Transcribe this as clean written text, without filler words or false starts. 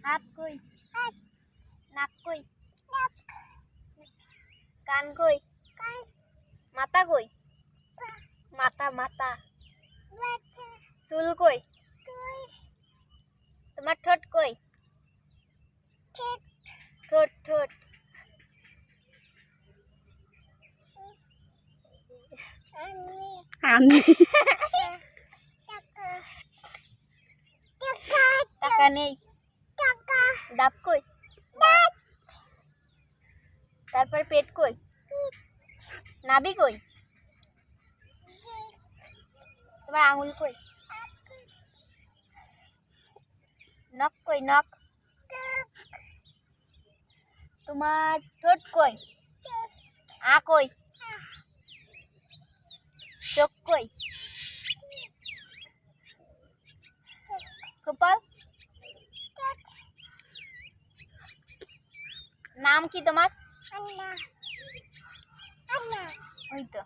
হাত কই? নাক কই? কান কই? মাথা কই? মাথা চুল কই? তোমার ঠোঁট কই? ঠোঁট আমি টাকা নেই। দাঁত কই? তারপর পেট কই? নাভি কই? তোমার আঙুল কই? নখ কই? নখ। তোমার ঠোঁট কই? কই? চোখ কই? কপাল। নাম কি তোমার? ওই তো